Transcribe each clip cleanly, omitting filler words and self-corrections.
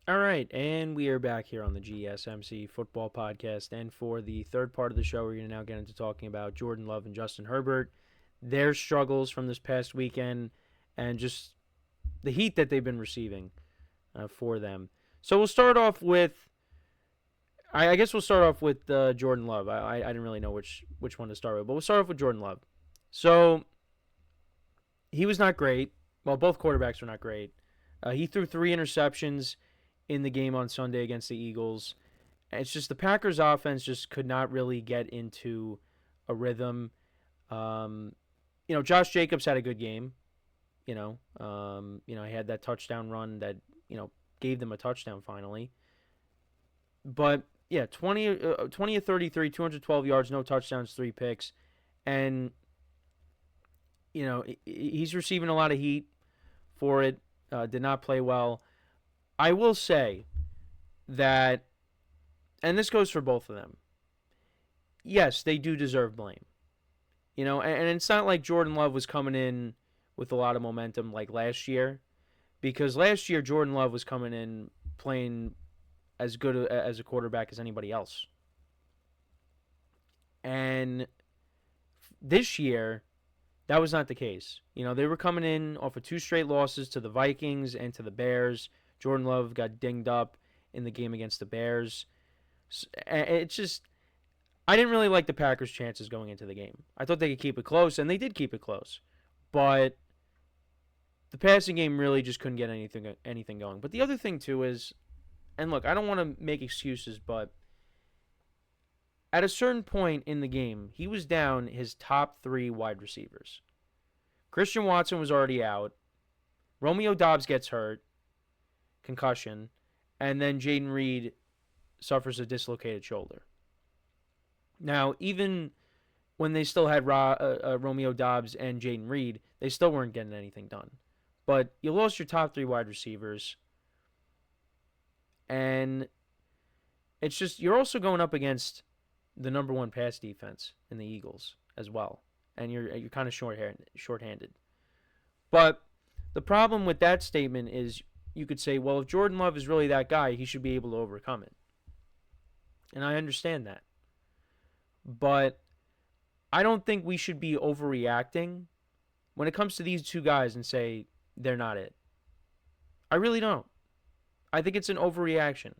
All right, and we are back here on the GSMC Football Podcast. And for the third part of the show, we're going to now get into talking about Jordan Love and Justin Herbert, their struggles from this past weekend, and just the heat that they've been receiving for them. So we'll start off with, I guess we'll start off with Jordan Love. I didn't really know which one to start with, but we'll start off with Jordan Love. So he was not great. Well, both quarterbacks were not great. He threw 3 interceptions in the game on Sunday against the Eagles. It's just the Packers offense just could not really get into a rhythm. Josh Jacobs had a good game. He had that touchdown run that, gave them a touchdown finally. But yeah, 20 of 33, 212 yards, no touchdowns, 3 picks. And, he's receiving a lot of heat for it. Did not play well. I will say that, and this goes for both of them, yes, they do deserve blame. And it's not like Jordan Love was coming in with a lot of momentum like last year, because last year Jordan Love was coming in playing as good as a quarterback as anybody else. And this year, that was not the case. They were coming in off of 2 straight losses to the Vikings and to the Bears. Jordan Love got dinged up in the game against the Bears. It's just, I didn't really like the Packers' chances going into the game. I thought they could keep it close, and they did keep it close. But the passing game really just couldn't get anything going. But the other thing, too, is, and look, I don't want to make excuses, but at a certain point in the game, he was down his top 3 wide receivers. Christian Watson was already out. Romeo Doubs gets hurt, concussion, and then Jaden Reed suffers a dislocated shoulder. Now, even when they still had Romeo Doubs and Jaden Reed, they still weren't getting anything done. But you lost your top 3 wide receivers, and it's just, you're also going up against the number 1 pass defense in the Eagles as well, and you're kind of shorthanded. But the problem with that statement is, you could say, well, if Jordan Love is really that guy, he should be able to overcome it. And I understand that. But I don't think we should be overreacting when it comes to these 2 guys and say they're not it. I really don't. I think it's an overreaction.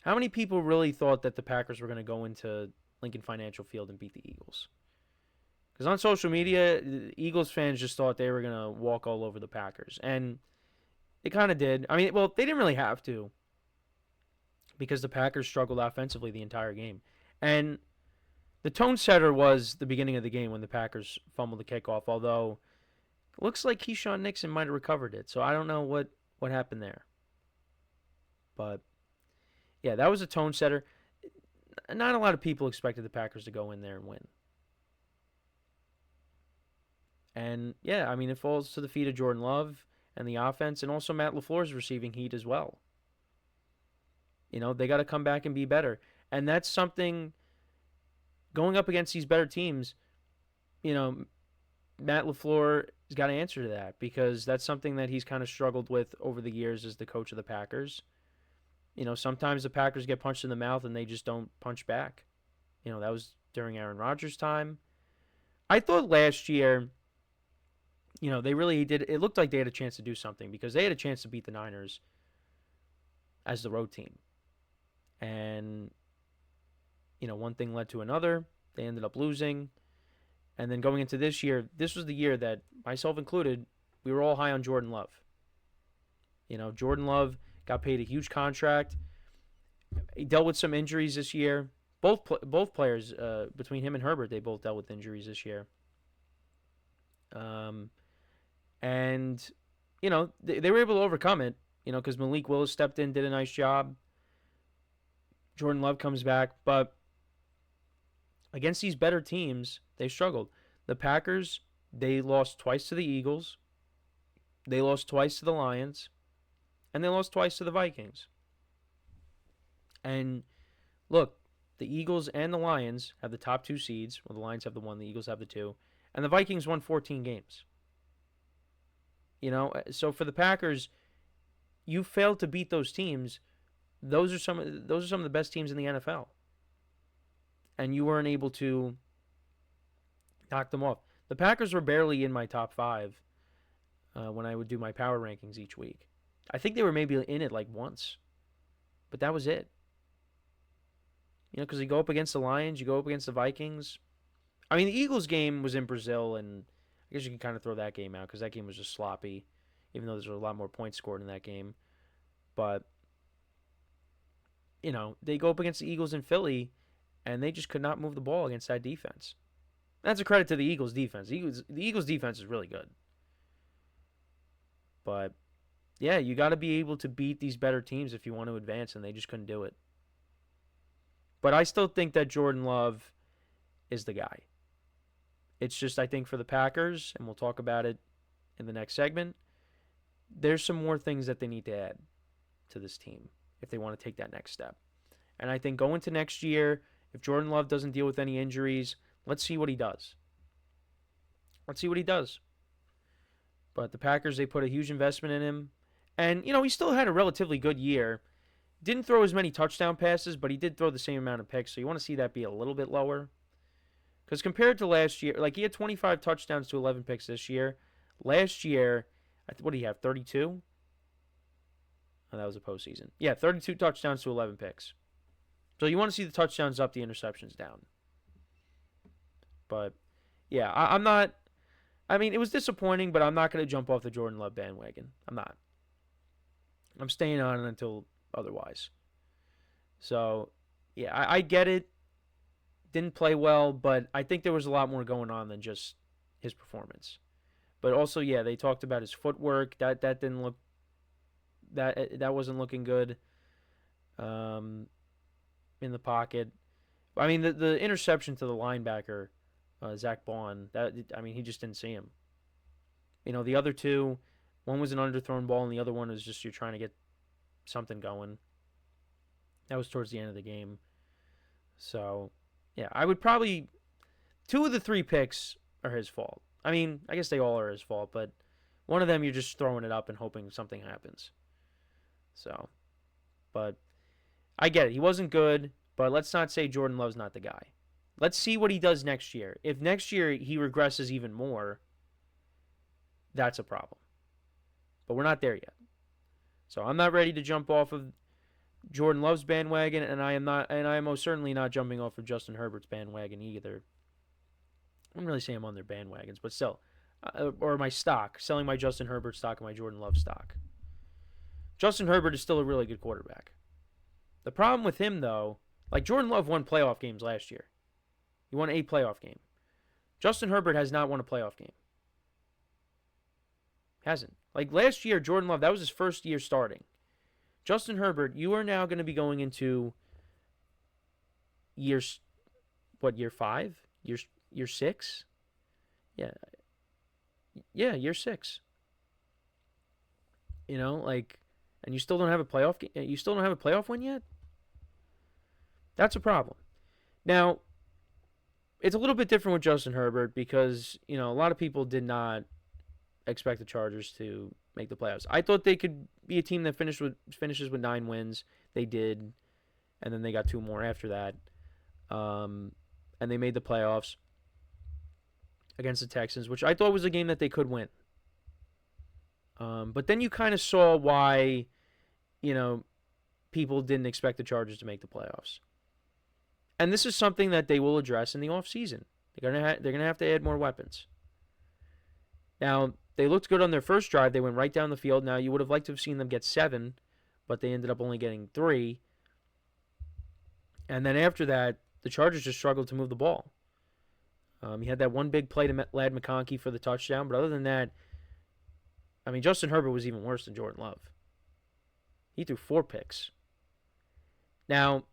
How many people really thought that the Packers were going to go into Lincoln Financial Field and beat the Eagles? Because on social media, Eagles fans just thought they were going to walk all over the Packers. And they kind of did. I mean, well, they didn't really have to, because the Packers struggled offensively the entire game. And the tone setter was the beginning of the game when the Packers fumbled the kickoff, although it looks like Keyshawn Nixon might have recovered it. So I don't know what happened there. But yeah, that was a tone setter. Not a lot of people expected the Packers to go in there and win. And yeah, I mean, it falls to the feet of Jordan Love and the offense, and also Matt LaFleur's receiving heat as well. They got to come back and be better. And that's something, going up against these better teams, Matt LaFleur has got to answer to that, because that's something that he's kind of struggled with over the years as the coach of the Packers. Sometimes the Packers get punched in the mouth and they just don't punch back. That was during Aaron Rodgers' time. I thought last year, they really did. It looked like they had a chance to do something, because they had a chance to beat the Niners as the road team. And, one thing led to another. They ended up losing. And then going into this year, this was the year that, myself included, we were all high on Jordan Love. Jordan Love got paid a huge contract. He dealt with some injuries this year. Both players, between him and Herbert, they both dealt with injuries this year. And, they were able to overcome it, because Malik Willis stepped in, did a nice job. Jordan Love comes back. But against these better teams, they struggled. The Packers, they lost twice to the Eagles. They lost twice to the Lions. And they lost twice to the Vikings. And look, the Eagles and the Lions have the top 2 seeds. Well, the Lions have the 1, the Eagles have the 2. And the Vikings won 14 games. So for the Packers, you failed to beat those teams, those are some of the best teams in the NFL, and you weren't able to knock them off. The Packers were barely in my top 5 when I would do my power rankings each week. I think they were maybe in it like once, but that was it. Because you go up against the Lions, you go up against the Vikings. I mean, the Eagles game was in Brazil, and I guess you can kind of throw that game out because that game was just sloppy, even though there's a lot more points scored in that game. But, they go up against the Eagles in Philly, and they just could not move the ball against that defense. That's a credit to the Eagles' defense. The Eagles' defense is really good. But, yeah, you got to be able to beat these better teams if you want to advance, and they just couldn't do it. But I still think that Jordan Love is the guy. It's just, I think, for the Packers, and we'll talk about it in the next segment, there's some more things that they need to add to this team if they want to take that next step. And I think going to next year, if Jordan Love doesn't deal with any injuries, let's see what he does. But the Packers, they put a huge investment in him. And, he still had a relatively good year. Didn't throw as many touchdown passes, but he did throw the same amount of picks. So you want to see that be a little bit lower. Because compared to last year, he had 25 touchdowns to 11 picks this year. Last year, what did he have, 32? Oh, that was a postseason. Yeah, 32 touchdowns to 11 picks. So you want to see the touchdowns up, the interceptions down. But, yeah, I'm not... I mean, it was disappointing, but I'm not going to jump off the Jordan Love bandwagon. I'm not. I'm staying on it until otherwise. So, yeah, I get it. Didn't play well, but I think there was a lot more going on than just his performance. But also, yeah, they talked about his footwork. That didn't look... That wasn't looking good in the pocket. I mean, the interception to the linebacker, Zach Bond, he just didn't see him. The other two, one was an underthrown ball, and the other one was just you're trying to get something going. That was towards the end of the game. So, yeah, I would probably... 2 of the 3 picks are his fault. I mean, I guess they all are his fault, but one of them you're just throwing it up and hoping something happens. So, but I get it. He wasn't good, but let's not say Jordan Love's not the guy. Let's see what he does next year. If next year he regresses even more, that's a problem. But we're not there yet. So I'm not ready to jump off of Jordan Love's bandwagon, and I am most certainly not jumping off of Justin Herbert's bandwagon either. I wouldn't really say I'm on their bandwagons, but still. Or my stock, selling my Justin Herbert stock and my Jordan Love stock. Justin Herbert is still a really good quarterback. The problem with him, though, Jordan Love won playoff games last year. He won a playoff game. Justin Herbert has not won a playoff game. Hasn't. Last year, Jordan Love, that was his first year starting. Justin Herbert, you are now going to be going into year 5? Year 6? Yeah. Yeah, year 6. And you still don't have a playoff you still don't have a playoff win yet? That's a problem. Now, it's a little bit different with Justin Herbert because, a lot of people did not expect the Chargers to make the playoffs. I thought they could be a team that finishes with 9 wins. They did, and then they got 2 more after that. And they made the playoffs against the Texans, which I thought was a game that they could win. But then you kind of saw why, people didn't expect the Chargers to make the playoffs. And this is something that they will address in the offseason. They're gonna have to add more weapons. Now, they looked good on their first drive. They went right down the field. Now, you would have liked to have seen them get 7, but they ended up only getting 3. And then after that, the Chargers just struggled to move the ball. He had that one big play to Ladd McConkey for the touchdown, but other than that, Justin Herbert was even worse than Jordan Love. He threw 4 picks. Now,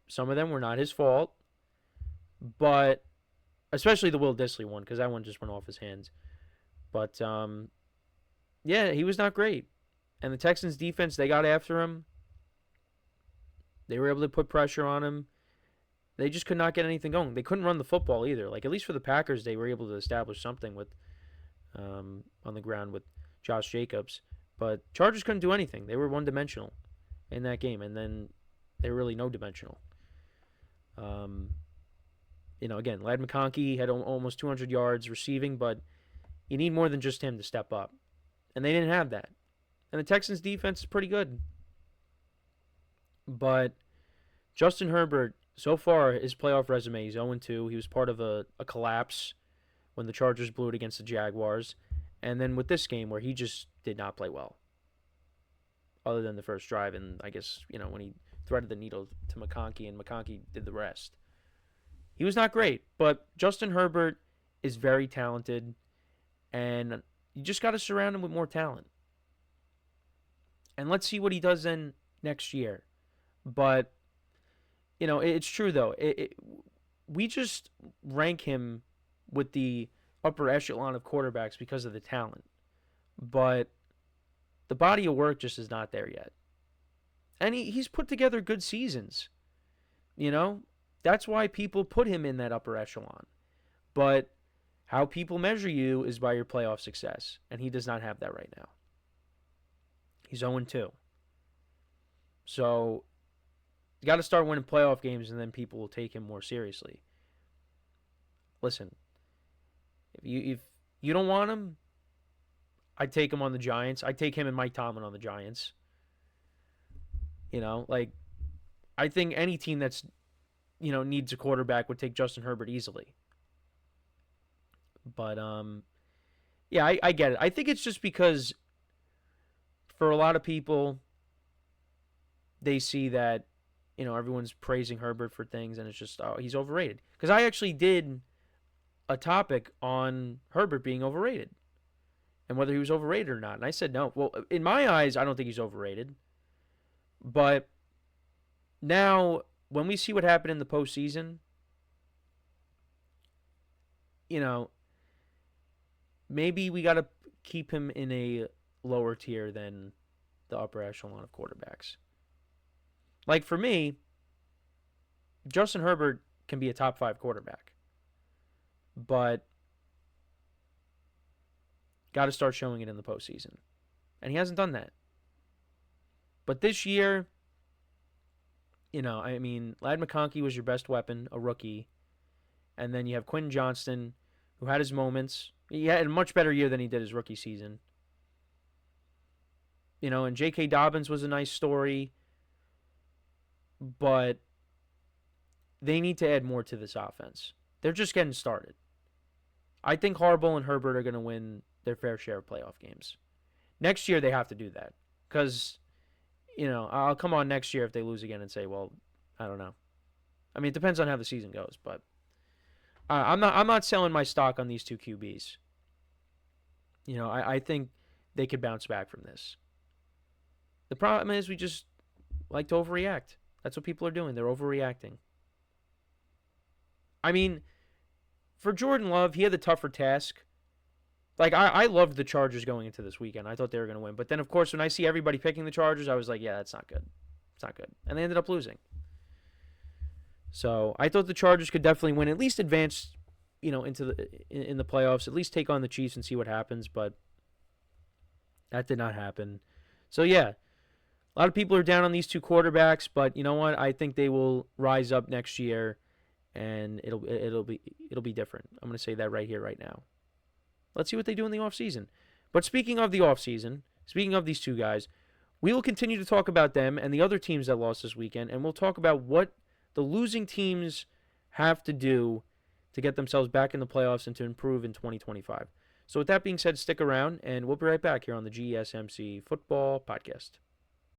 some of them were not his fault, but especially the Will Dissly one, because that one just went off his hands. But, yeah, he was not great. And the Texans' defense, they got after him. They were able to put pressure on him. They just could not get anything going. They couldn't run the football either. At least for the Packers, they were able to establish something with on the ground with Josh Jacobs. But Chargers couldn't do anything. They were one-dimensional in that game, and then they were really no-dimensional. Again, Ladd McConkey had almost 200 yards receiving, but you need more than just him to step up. And they didn't have that. And the Texans' defense is pretty good. But Justin Herbert, so far, his playoff resume, he's 0-2. He was part of a collapse when the Chargers blew it against the Jaguars. And then with this game where he just did not play well. Other than the first drive and, I guess, when he threaded the needle to McConkey and McConkey did the rest. He was not great, but Justin Herbert is very talented, and you just got to surround him with more talent. And let's see what he does then next year. But, it's true, though. We just rank him with the upper echelon of quarterbacks because of the talent. But the body of work just is not there yet. And he's put together good seasons. That's why people put him in that upper echelon. But how people measure you is by your playoff success. And he does not have that right now. He's 0-2. So, you got to start winning playoff games and then people will take him more seriously. Listen, if you don't want him, I'd take him on the Giants. I'd take him and Mike Tomlin on the Giants. I think any team that's needs a quarterback would take Justin Herbert easily. But, yeah, I get it. I think it's just because for a lot of people, they see that, everyone's praising Herbert for things, and it's just, he's overrated. Because I actually did a topic on Herbert being overrated and whether he was overrated or not. And I said no. Well, in my eyes, I don't think he's overrated. But now, when we see what happened in the postseason, maybe we got to keep him in a lower tier than the upper echelon of quarterbacks. Like for me, Justin Herbert can be a top 5 quarterback. But got to start showing it in the postseason. And he hasn't done that. But this year, Ladd McConkey was your best weapon, a rookie. And then you have Quentin Johnston, who had his moments. He had a much better year than he did his rookie season. And J.K. Dobbins was a nice story. But they need to add more to this offense. They're just getting started. I think Harbaugh and Herbert are going to win their fair share of playoff games. Next year, they have to do that. Because, I'll come on next year if they lose again and say, well, I don't know. It depends on how the season goes. But I'm not selling my stock on these two QBs. I think they could bounce back from this. The problem is we just like to overreact. That's what people are doing. They're overreacting. For Jordan Love, he had the tougher task. I loved the Chargers going into this weekend. I thought they were going to win. But then, of course, when I see everybody picking the Chargers, I was like, yeah, that's not good. It's not good. And they ended up losing. So I thought the Chargers could definitely win, at least advance, into the playoffs, at least take on the Chiefs and see what happens. But that did not happen. So, yeah, a lot of people are down on these two quarterbacks. But you know what? I think they will rise up next year. And it'll be different. I'm going to say that right here, right now. Let's see what they do in the offseason. But speaking of the offseason, speaking of these two guys, we will continue to talk about them and the other teams that lost this weekend, and we'll talk about what the losing teams have to do to get themselves back in the playoffs and to improve in 2025. So with that being said, stick around, and we'll be right back here on the GSMC Football Podcast.